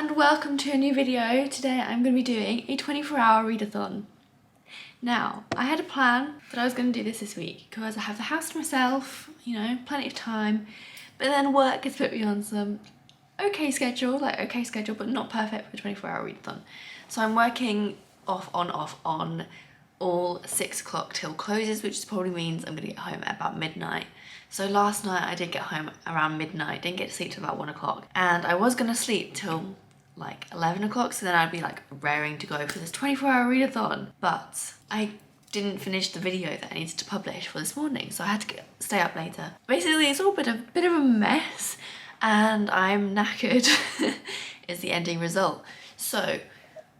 and welcome to a new video. Today I'm going to be doing a 24-hour readathon. Now, I had a plan that I was going to do this week because I have the house to myself, you know, plenty of time, but then work has put me on some okay schedule, but not perfect for a 24-hour readathon. So I'm working off on all 6 o'clock till closes, which probably means I'm going to get home at about midnight. So last night I did get home around midnight, didn't get to sleep till about 1 o'clock, and I was going to sleep till like 11 o'clock, so then I'd be like raring to go for this 24-hour readathon. But I didn't finish the video that I needed to publish for this morning, so I had to stay up later. Basically, it's all a bit of a mess, and I'm knackered is the ending result. So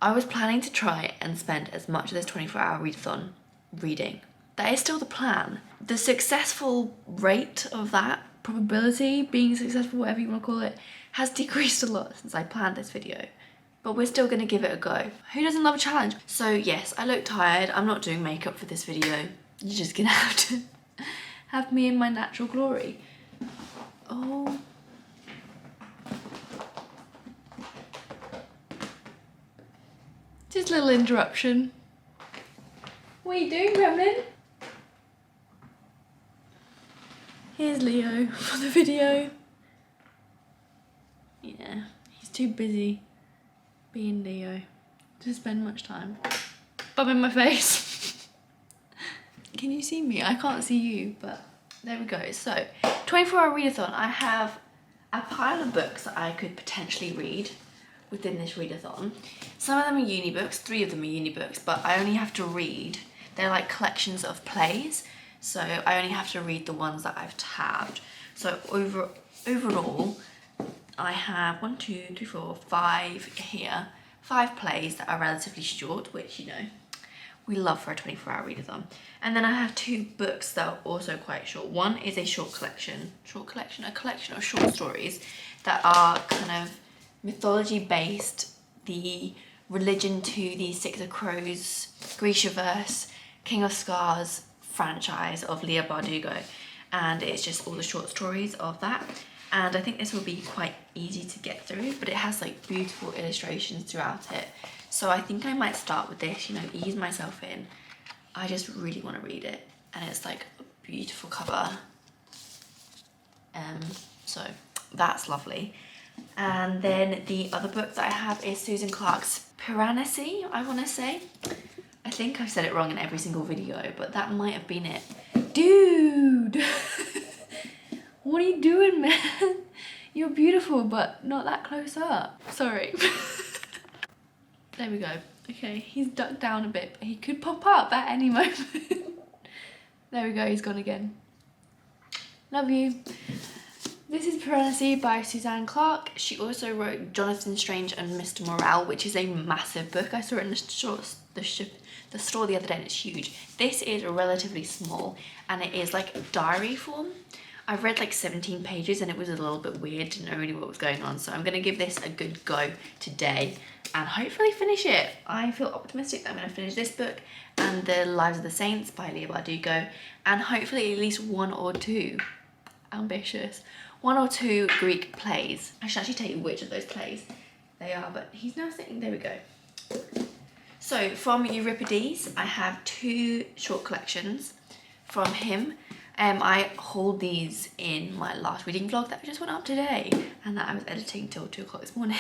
I was planning to try and spend as much of this 24-hour readathon reading. That is still the plan. The successful rate of that, probability, being successful, whatever you want to call it, has decreased a lot since I planned this video. But we're still going to give it a go. Who doesn't love a challenge? So yes, I look tired. I'm not doing makeup for this video. You're just going to have to have me in my natural glory. Oh. Just a little interruption. What are you doing, Gremlin? Here's Leo for the video. Yeah, he's too busy being Leo to spend much time. Bum in my face. Can you see me? I can't see you, but there we go. So, 24-hour readathon. I have a pile of books that I could potentially read within this readathon. Some of them are uni books, 3 of them are uni books, but I only have to read. They're like collections of plays, so I only have to read the ones that I've tabbed. So overall, I have 1, 2, 3, 4, 5 here. 5 plays that are relatively short, which, you know, we love for a 24-hour readathon. And then I have 2 books that are also quite short. One is a a collection of short stories that are kind of mythology-based, the religion to the Six of Crows, Grishaverse, King of Scars franchise of Leigh Bardugo, and it's just all the short stories of that. And I think this will be quite easy to get through, but it has like beautiful illustrations throughout it. So I think I might start with this, you know, ease myself in. I just really want to read it, and it's like a beautiful cover. So that's lovely. And then the other book that I have is Susan Clarke's Piranesi, I want to say. I think I've said it wrong in every single video, but that might have been it. Dude! What are you doing, man? You're beautiful, but not that close up. Sorry. There we go. Okay, he's ducked down a bit, but he could pop up at any moment. There we go, he's gone again. Love you. This is Piranesi by Susan Clarke. She also wrote Jonathan Strange and Mr. Morale, which is a massive book. I saw it in the store the other day and it's huge. This is relatively small and it is like diary form. I've read like 17 pages and it was a little bit weird, didn't know really what was going on. So I'm going to give this a good go today and hopefully finish it. I feel optimistic that I'm going to finish this book and The Lives of the Saints by Leigh Bardugo, and hopefully at least 1 or 2, ambitious, 1 or 2 Greek plays. I should actually tell you which of those plays they are, but he's now sitting, there we go. So from Euripides, I have 2 short collections from him. I hauled these in my last reading vlog that just went up today and that I was editing till 2 o'clock this morning.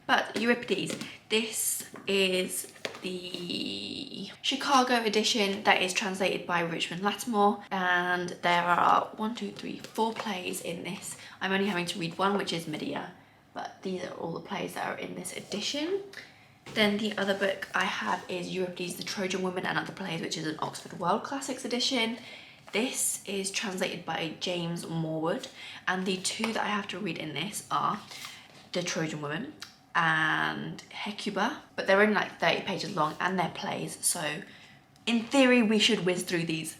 But Euripides, this is the Chicago edition that is translated by Richmond Lattimore, and there are 1, 2, 3, 4 plays in this. I'm only having to read 1, which is Medea, but these are all the plays that are in this edition. Then the other book I have is Euripides, the Trojan Woman and Other Plays, which is an Oxford World Classics edition. This is translated by James Morwood, and the 2 that I have to read in this are The Trojan Woman and Hecuba, but they're only like 30 pages long and they're plays, so in theory we should whiz through these.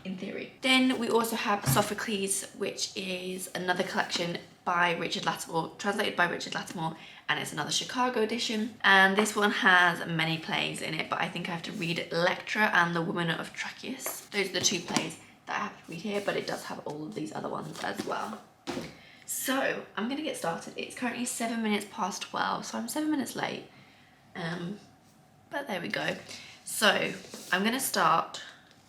In theory. Then we also have Sophocles, which is another collection by Richard Lattimore, translated by Richard Lattimore, and it's another Chicago edition. And this one has many plays in it, but I think I have to read Electra and The Woman of Tracheus. Those are the 2 plays that I have to read here, but it does have all of these other ones as well. So I'm gonna get started. It's currently 7 minutes past 12, so I'm 7 minutes late. But there we go. So I'm gonna start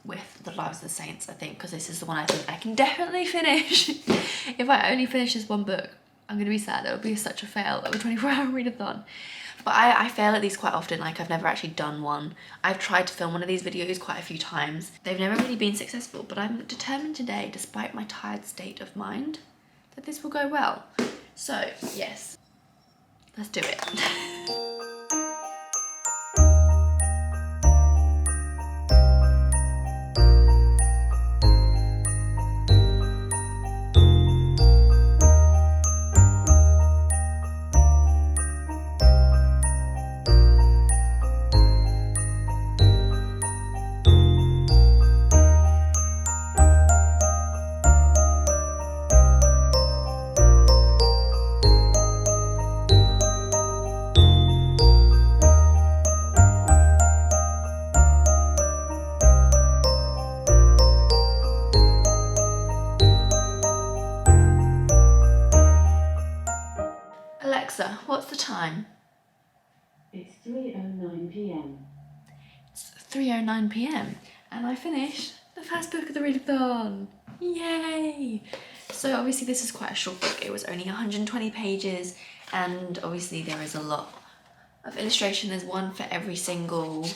with The Lives of the Saints, I think, because this is the one I think I can definitely finish. If I only finish this one book, I'm gonna be sad. It would be such a fail of a 24-hour readathon. But I fail at these quite often. Like, I've never actually done one. I've tried to film one of these videos quite a few times. They've never really been successful, but I'm determined today, despite my tired state of mind, that this will go well. So yes, let's do it. Alexa, what's the time? It's 3:09 p.m. It's 3:09 p.m. and I finished the first book of the readathon. Yay! So obviously this is quite a short book. It was only 120 pages, and obviously there is a lot of illustration. There's one for every single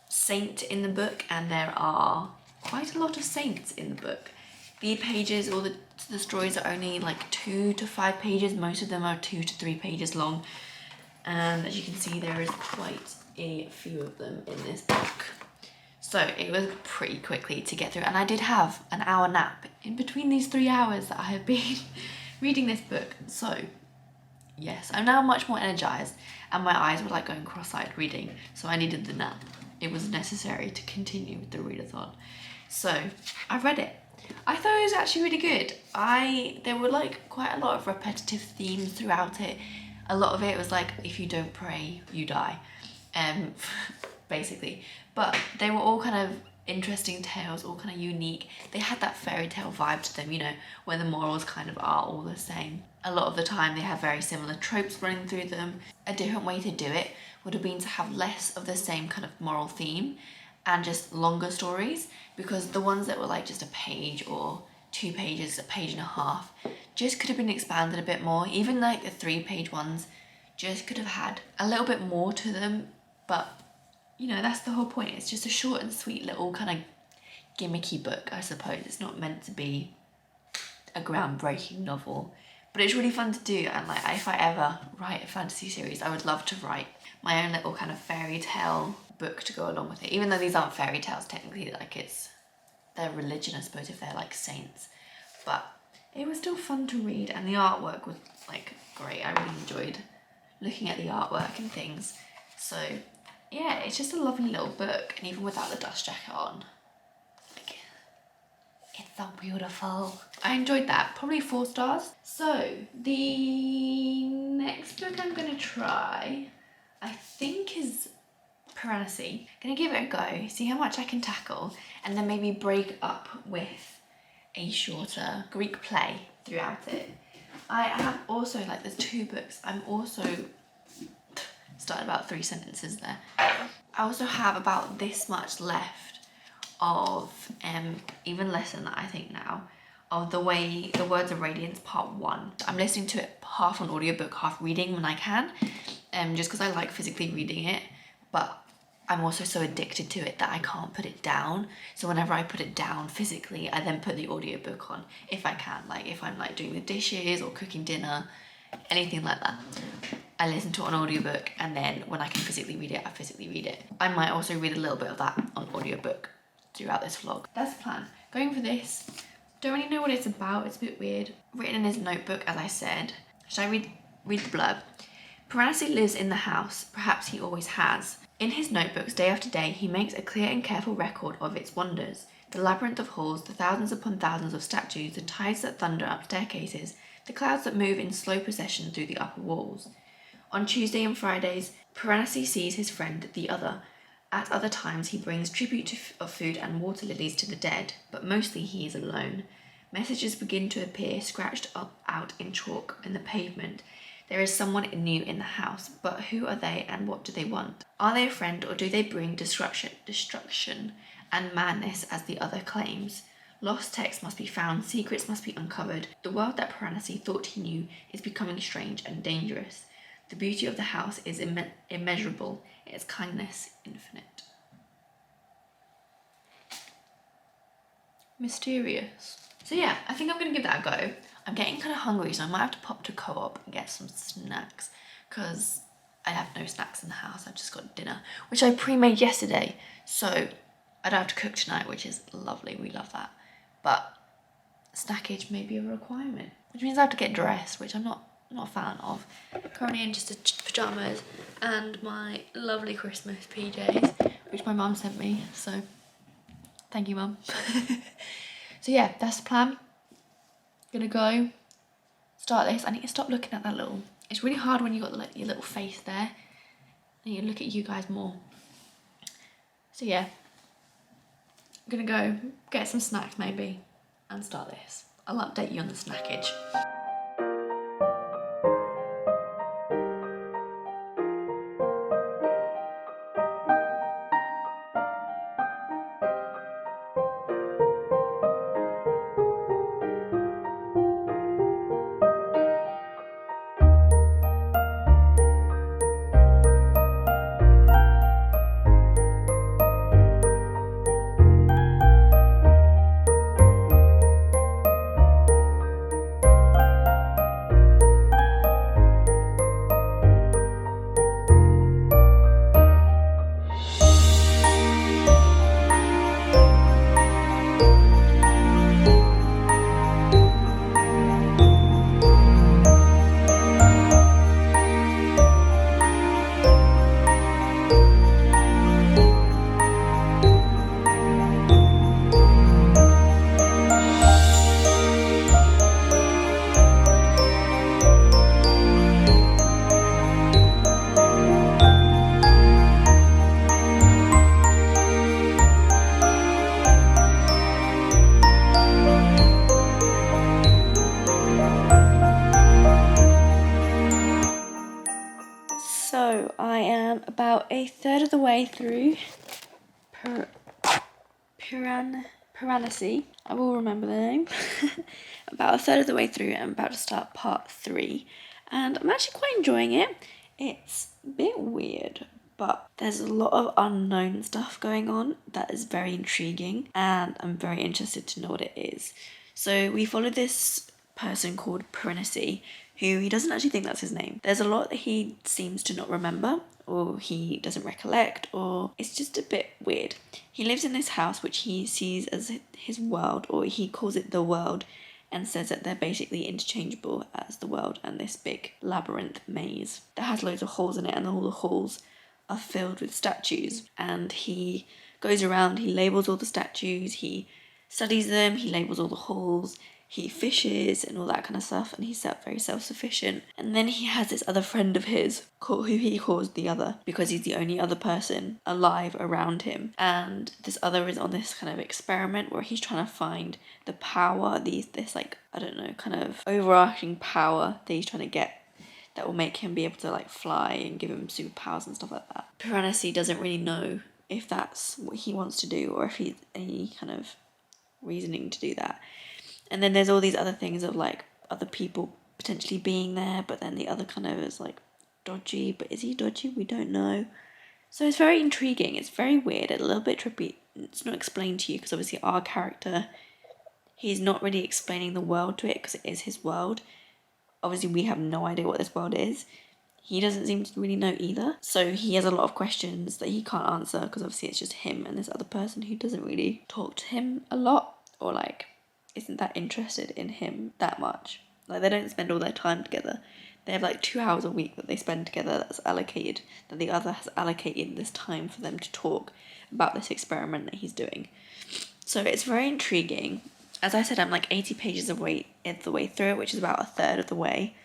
saint in the book, and there are quite a lot of saints in the book. The pages or the stories are only like 2 to 5 pages. Most of them are 2 to 3 pages long, and as you can see, there is quite a few of them in this book. So it was pretty quickly to get through, and I did have an hour nap in between these 3 hours that I have been reading this book. So yes, I'm now much more energized, and my eyes were like going cross-eyed reading, so I needed the nap. It was necessary to continue with the readathon. So I read it. I thought it was actually really good. There were like quite a lot of repetitive themes throughout it. A lot of it was like, if you don't pray, you die, basically. But they were all kind of interesting tales, all kind of unique. They had that fairy tale vibe to them, you know, where the morals kind of are all the same. A lot of the time they have very similar tropes running through them. A different way to do it would have been to have less of the same kind of moral theme and just longer stories, because the ones that were like just a page or 2 pages, a page and a half, just could have been expanded a bit more. Even like the 3-page ones just could have had a little bit more to them, but you know, that's the whole point. It's just a short and sweet little kind of gimmicky book, I suppose. It's not meant to be a groundbreaking novel, but it's really fun to do. And like, if I ever write a fantasy series, I would love to write my own little kind of fairy tale book to go along with it, even though these aren't fairy tales technically. Like, it's their religion, I suppose, if they're like saints. But it was still fun to read, and the artwork was like great. I really enjoyed looking at the artwork and things. So yeah, it's just a lovely little book, and even without the dust jacket on, like, it's so beautiful. I enjoyed that. Probably 4 stars. So the next book I'm gonna try, I think, is Piranesi. Gonna give it a go, see how much I can tackle, and then maybe break up with a shorter Greek play throughout it. I have also, like, there's 2 books. I'm also started about 3 sentences there. I also have about this much left of, even less than that I think now, of The Words of Radiance Part 1. I'm listening to it half on audiobook, half reading when I can, just because I like physically reading it, but I'm also so addicted to it that I can't put it down. So whenever I put it down physically, I then put the audiobook on if I can. Like, if I'm like doing the dishes or cooking dinner, anything like that, I listen to it on audiobook, and then when I can physically read it, I physically read it. I might also read a little bit of that on audiobook throughout this vlog. That's the plan. Going for this. Don't really know what it's about. It's a bit weird. Written in his notebook, as I said. Should I read the blurb? Piranesi lives in the house. Perhaps he always has. In his notebooks, day after day, he makes a clear and careful record of its wonders. The labyrinth of halls, the thousands upon thousands of statues, the tides that thunder up staircases, the clouds that move in slow procession through the upper walls. On Tuesday and Fridays, Piranesi sees his friend, the other. At other times, he brings tribute of food and water lilies to the dead, but mostly he is alone. Messages begin to appear, scratched out in chalk in the pavement. There is someone new in the house, but who are they and what do they want? Are they a friend or do they bring destruction and madness as the other claims? Lost texts must be found, secrets must be uncovered. The world that Piranesi thought he knew is becoming strange and dangerous. The beauty of the house is immeasurable, its kindness infinite. Mysterious. So yeah, I think I'm going to give that a go. I'm getting kind of hungry, so I might have to pop to Co-op and get some snacks, because I have no snacks in the house. I've just got dinner, which I pre-made yesterday, so I don't have to cook tonight, which is lovely. We love that. But snackage may be a requirement, which means I have to get dressed, which I'm not a fan of. Currently in just pyjamas and my lovely Christmas PJs, which my mum sent me, so thank you, Mum. So yeah, that's the plan. Gonna go start this. I need to stop looking at that little, it's really hard when you got like your little face there. I need to look at you guys more. So yeah, I'm gonna go get some snacks maybe and start this. I'll update you on the snackage. So I am about a third of the way through Piranesi. I will remember the name. About a third of the way through, I'm about to start part 3, and I'm actually quite enjoying it. It's a bit weird, but there's a lot of unknown stuff going on that is very intriguing, and I'm very interested to know what it is. So we follow this person called Piranesi, who he doesn't actually think that's his name. There's a lot that he seems to not remember, or he doesn't recollect, or it's just a bit weird. He lives in this house which he sees as his world, or he calls it the world, and says that they're basically interchangeable as the world and this big labyrinth maze that has loads of holes in it, and all the holes are filled with statues. And he goes around, he labels all the statues, he studies them, he labels all the holes, he fishes and all that kind of stuff, and he's very self-sufficient. And then he has this other friend of his who he calls the other, because he's the only other person alive around him. And this other is on this kind of experiment where he's trying to find the power, this like, I don't know, kind of overarching power that he's trying to get that will make him be able to like fly and give him superpowers and stuff like that. Piranesi doesn't really know if that's what he wants to do, or if he's any kind of reasoning to do that. And then there's all these other things of like other people potentially being there, but then the other kind of is like dodgy, but is he dodgy? We don't know. So it's very intriguing. It's very weird, a little bit trippy. It's not explained to you because obviously our character, he's not really explaining the world to it because it is his world. Obviously we have no idea what this world is. He doesn't seem to really know either. So he has a lot of questions that he can't answer because obviously it's just him and this other person who doesn't really talk to him a lot, or like isn't that interested in him that much. Like they don't spend all their time together. They have like 2 hours a week that they spend together that's allocated, that the other has allocated this time for them to talk about this experiment that he's doing. So it's very intriguing. As I said, I'm like 80 pages of the way through it, which is about a third of the way.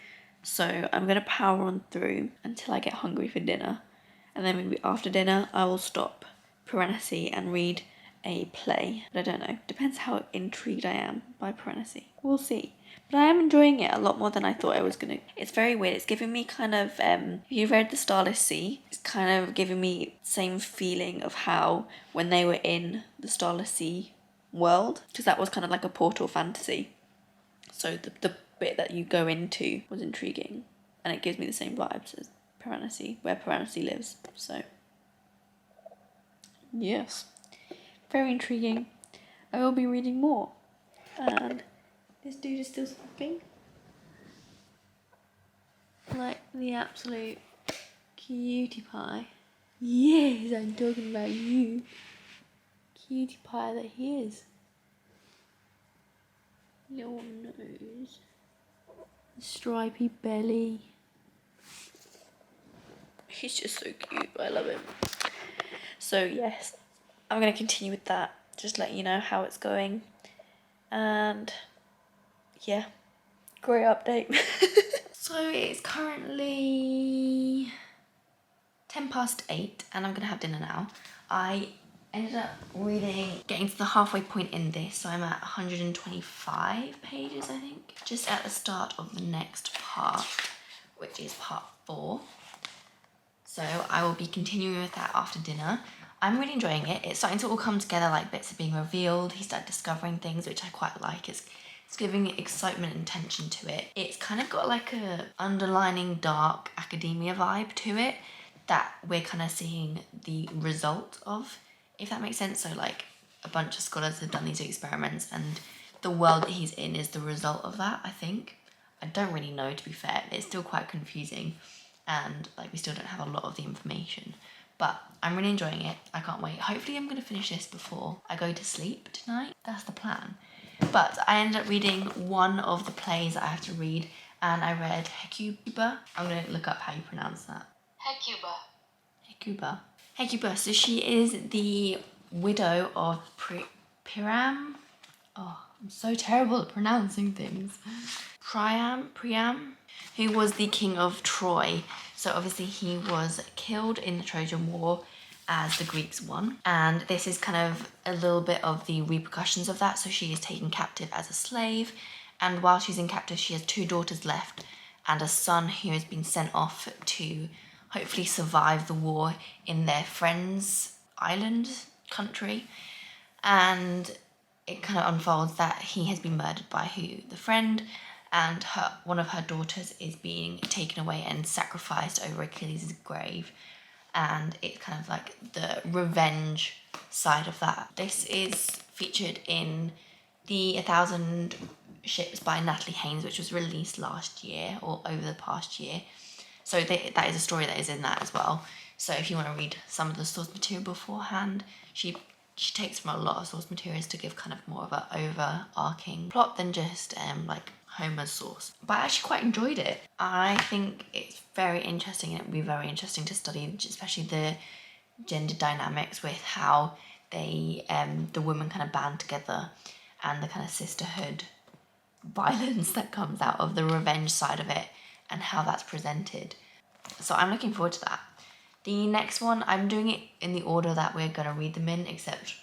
So I'm going to power on through until I get hungry for dinner. And then maybe after dinner, I will stop Piranesi and read a play. But I don't know. Depends how intrigued I am by Piranesi. We'll see. But I am enjoying it a lot more than I thought I was going to. It's very weird. It's giving me kind of, if you read The Starless Sea, it's kind of giving me the same feeling of how when they were in the Starless Sea world, because that was kind of like a portal fantasy. So the bit that you go into was intriguing, and it gives me the same vibes as Piranesi, where Piranesi lives. So, yes, very intriguing. I will be reading more. And this dude is still sleeping. Like the absolute cutie pie. Yes, I'm talking about you. Cutie pie that he is. Little nose. Stripy belly. He's just so cute. I love him. So yes, I'm going to continue with that. Just let you know how it's going. And yeah, great update. So it's currently 8:10 and I'm going to have dinner now. I ended up getting to the halfway point in this, so I'm at 125 pages, I think. Just at the start of the next part, which is part 4. So I will be continuing with that after dinner. I'm really enjoying it. It's starting to all come together, like bits are being revealed. He started discovering things, which I quite like. It's giving excitement and tension to it. It's kind of got like a underlining dark academia vibe to it that we're kind of seeing the result of, if that makes sense. So like a bunch of scholars have done these experiments and the world that he's in is the result of that, I think. I don't really know, to be fair. It's still quite confusing and like we still don't have a lot of the information. But I'm really enjoying it. I can't wait. Hopefully I'm going to finish this before I go to sleep tonight. That's the plan. But I ended up reading one of the plays I have to read, and I read Hecuba. I'm going to look up how you pronounce that. Hecuba. Hecuba. So she is the widow of Priam. Oh, I'm so terrible at pronouncing things. Priam, who was the king of Troy. So obviously he was killed in the Trojan War as the Greeks won. And this is kind of a little bit of the repercussions of that. So she is taken captive as a slave. And while she's in captive, she has 2 daughters left and a son who has been sent off to hopefully survive the war in their friend's island country. And it kind of unfolds that he has been murdered by the friend, and one of her daughters is being taken away and sacrificed over Achilles' grave. And it's kind of like the revenge side of that. This is featured in the 1,000 Ships by Natalie Haynes, which was released last year or over the past year. So that is a story that is in that as well. So if you want to read some of the source material beforehand, she takes from a lot of source materials to give kind of more of an overarching plot than just like Homer's source. But I actually quite enjoyed it. I think it's very interesting, and it would be very interesting to study, especially the gender dynamics with how they, the women kind of band together and the kind of sisterhood violence that comes out of the revenge side of it and how that's presented. So I'm looking forward to that. The next one, I'm doing it in the order that we're going to read them in, except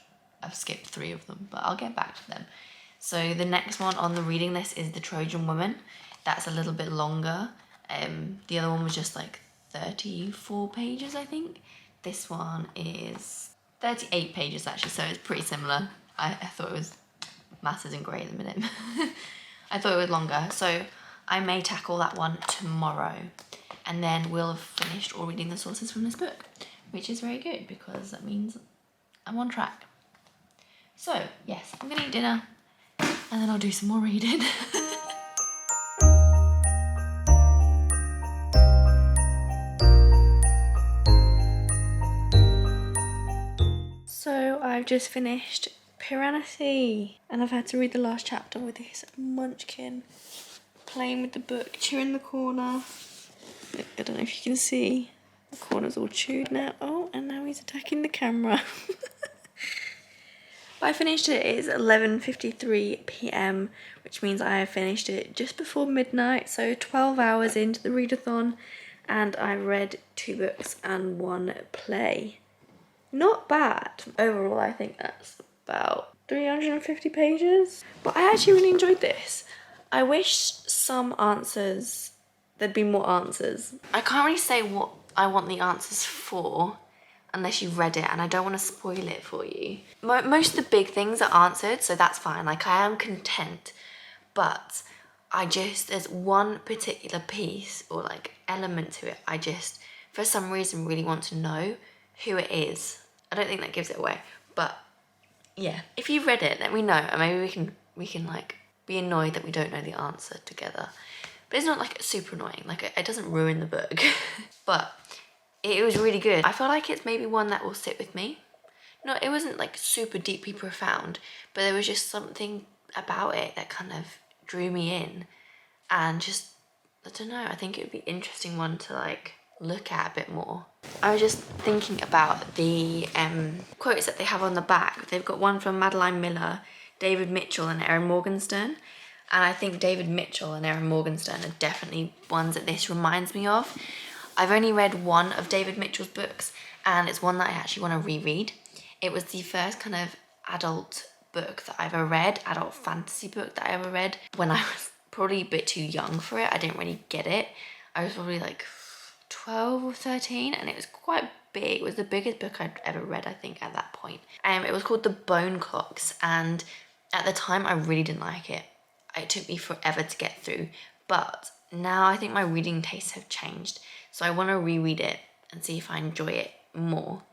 I've skipped 3 of them, but I'll get back to them. So the next one on the reading list is The Trojan Woman. That's a little bit longer. The other one was just like 34 pages, I think. This one is 38 pages actually, so it's pretty similar. I thought it was, maths isn't great at the minute. I thought it was longer, so I may tackle that one tomorrow. And then we'll have finished all reading the sources from this book, which is very good because that means I'm on track. So yes, I'm gonna eat dinner and then I'll do some more reading. So I've just finished Piranesi and I've had to read the last chapter with this munchkin playing with the book, chewing the corner. I don't know if you can see, the corner's all chewed now. Oh, and now he's attacking the camera. But I finished it, it's 11:53 p.m, which means I have finished it just before midnight, so 12 hours into the readathon, and I read 2 books and 1 play. Not bad. Overall, I think that's about 350 pages. But I actually really enjoyed this. I wish some answers, there'd be more answers. I can't really say what I want the answers for unless you've read it, and I don't want to spoil it for you. Most of the big things are answered, so that's fine. Like, I am content, but there's one particular piece or like element to it I just, for some reason, really want to know who it is. I don't think that gives it away, but yeah. If you've read it, let me know, and maybe we can like be annoyed that we don't know the answer together. But it's not like super annoying, like it doesn't ruin the book. But it was really good. I feel like it's maybe one that will sit with me. No, it wasn't like super deeply profound, but there was just something about it that kind of drew me in, and just, I don't know, I think it would be an interesting one to like look at a bit more. I was just thinking about the quotes that they have on the back. They've got one from Madeline Miller, David Mitchell and Erin Morgenstern, and I think David Mitchell and Erin Morgenstern are definitely ones that this reminds me of. I've only read one of David Mitchell's books, and it's one that I actually want to reread. It was the first kind of adult book that I ever read, adult fantasy book that I ever read, when I was probably a bit too young for it. I didn't really get it. I was probably like 12 or 13, and it was quite big. It was the biggest book I'd ever read, I think, at that point. It was called The Bone Clocks, and at the time I really didn't like it. It took me forever to get through, but now I think my reading tastes have changed, so I want to reread it and see if I enjoy it more.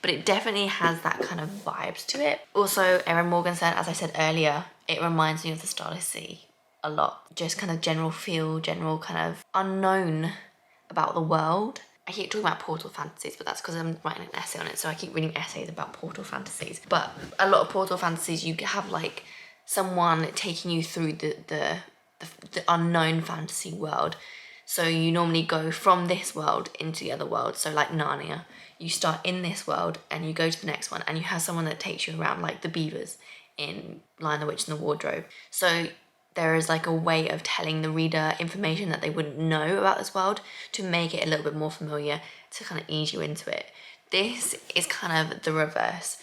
But it definitely has that kind of vibes to it. Also, Erin Morgenstern, as I said earlier, it reminds me of The Starless Sea a lot. Just kind of general feel, general kind of unknown about the world. I keep talking about portal fantasies, but that's because I'm writing an essay on it, so I keep reading essays about portal fantasies. But a lot of portal fantasies, you have like someone taking you through the unknown fantasy world. So you normally go from this world into the other world. So like Narnia, you start in this world and you go to the next one, and you have someone that takes you around, like the beavers in Lion, the Witch and the Wardrobe. So there is like a way of telling the reader information that they wouldn't know about this world to make it a little bit more familiar, to kind of ease you into it. This is kind of the reverse.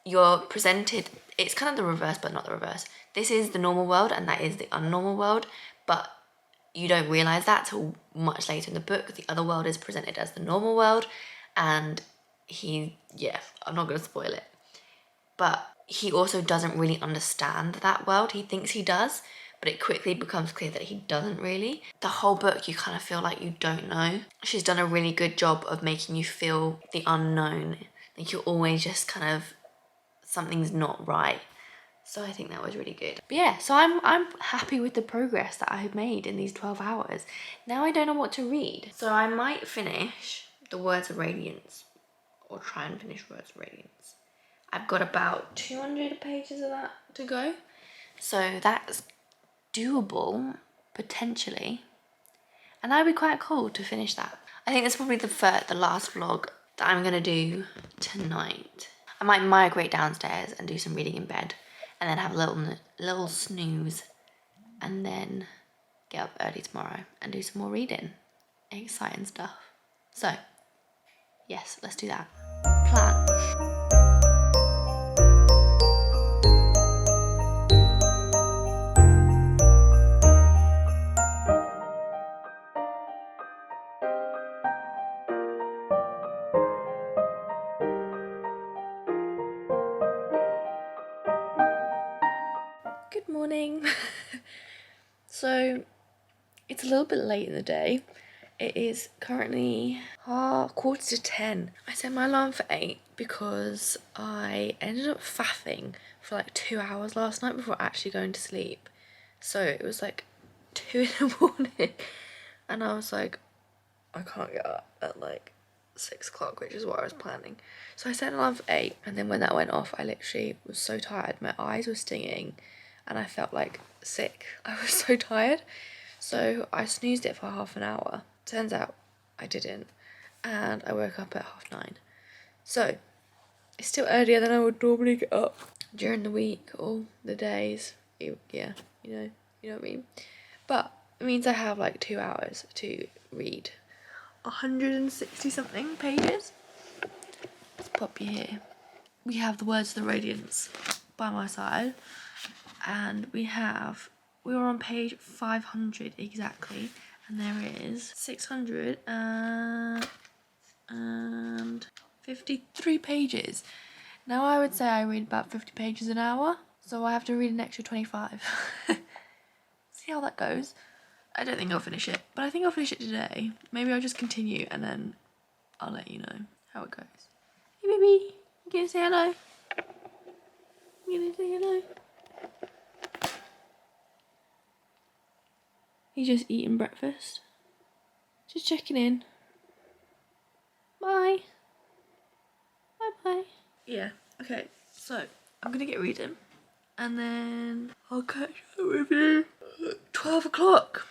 You're presented, it's kind of the reverse, but not the reverse. This is the normal world, and that is the unnormal world, but you don't realise that till much later in the book. The other world is presented as the normal world, and I'm not going to spoil it, but he also doesn't really understand that world. He thinks he does, but it quickly becomes clear that he doesn't really. The whole book, you kind of feel like you don't know. She's done a really good job of making you feel the unknown. Like you're always just kind of, something's not right. So I think that was really good. But yeah, so I'm happy with the progress that I've made in these 12 hours. Now I don't know what to read. So I might finish The Words of Radiance, or try and finish Words of Radiance. I've got about 200 pages of that to go. So that's doable, potentially. And that would be quite cool to finish that. I think that's probably the last vlog that I'm gonna do tonight. I might migrate downstairs and do some reading in bed, and then have a little snooze, and then get up early tomorrow and do some more reading. Exciting stuff. So, yes, let's do that. Plan. Good morning. So it's a little bit late in the day. It is currently 10:15. I set my alarm for 8 because I ended up faffing for like 2 hours last night before actually going to sleep. So it was like 2 in the morning, and I was like, I can't get up at like 6 o'clock, which is what I was planning. So I set an alarm for 8, and then when that went off, I literally was so tired. My eyes were stinging and I felt like sick. I was so tired. So I snoozed it for half an hour. Turns out I didn't, and I woke up at 9:30. So it's still earlier than I would normally get up during the week or the days. You know what I mean. But it means I have like 2 hours to read 160 something pages. Let's pop you here. We have The Words of the Radiance by my side, and we were on page 500 exactly, and there is 653 pages. Now I would say I read about 50 pages an hour, so I have to read an extra 25. See how that goes. I don't think I'll finish it, but I think I'll finish it today. Maybe I'll just continue and then I'll let you know how it goes. Hey baby, you gonna say hello? You gonna say hello? He's just eating breakfast. Just checking in. Bye. Bye bye. Yeah, okay, so I'm gonna get reading and then I'll catch up with you at 12 o'clock.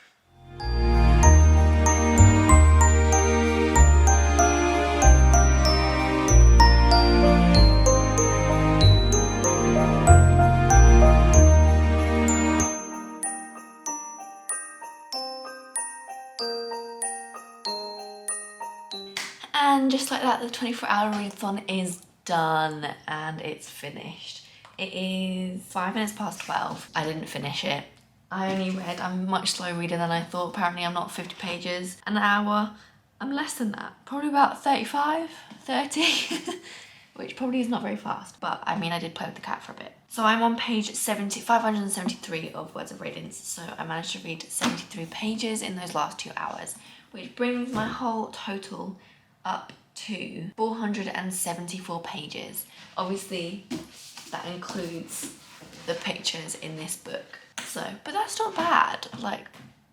And just like that, the 24-hour readathon is done and it's finished. It is 5 minutes past 12. I didn't finish it. I'm a much slower reader than I thought. Apparently I'm not 50 pages an hour. I'm less than that. Probably about 35, 30, which probably is not very fast. But I mean, I did play with the cat for a bit. So I'm on page 573 of Words of Radiance. So I managed to read 73 pages in those last 2 hours, which brings my whole total up to 474 pages. Obviously, that includes the pictures in this book. So, but that's not bad. Like,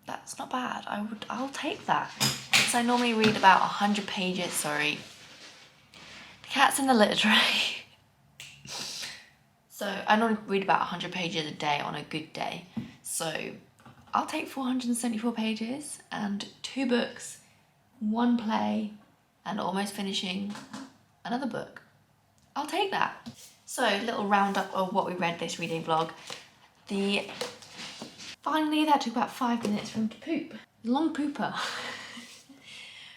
that's not bad. I'll take that. Because I normally read about 100 pages, sorry. The cat's in the litter tray. So, I normally read about 100 pages a day on a good day. So, I'll take 474 pages and 2 books, 1 play, and almost finishing another book. I'll take that. So, little roundup of what we read this reading vlog. Finally, that took about 5 minutes for him to poop. Long pooper.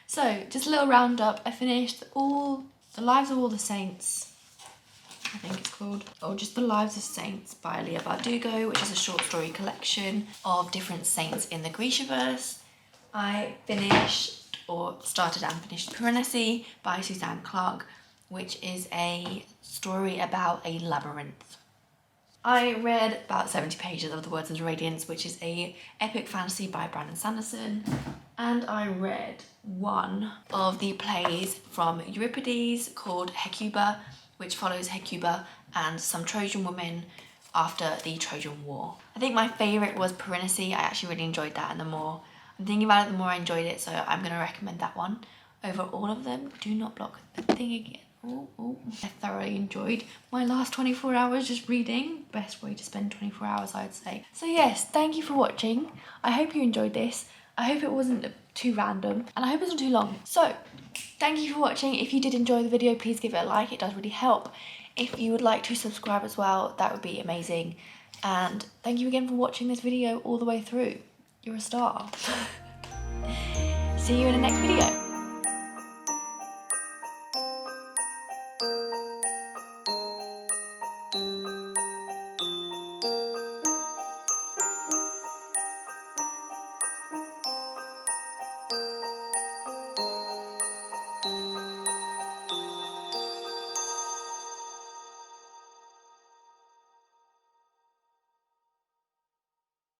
So, just a little roundup. I finished all The Lives of All the Saints, I think it's called, or just The Lives of Saints by Leah Bardugo, which is a short story collection of different saints in the Grishaverse. I started and finished Piranesi by Suzanne Clarke, which is a story about a labyrinth. I read about 70 pages of The Words of Radiance, which is a epic fantasy by Brandon Sanderson, and I read one of the plays from Euripides called Hecuba, which follows Hecuba and some Trojan women after the Trojan War. I think my favourite was Piranesi. I actually really enjoyed that, and the more I'm thinking about it, the more I enjoyed it, so I'm going to recommend that one over all of them. Do not block the thing again. Oh. I thoroughly enjoyed my last 24 hours just reading. Best way to spend 24 hours, I'd say. So yes, thank you for watching. I hope you enjoyed this. I hope it wasn't too random, and I hope it's not too long. So, thank you for watching. If you did enjoy the video, please give it a like. It does really help. If you would like to subscribe as well, that would be amazing. And thank you again for watching this video all the way through. You're a star. See you in the next video.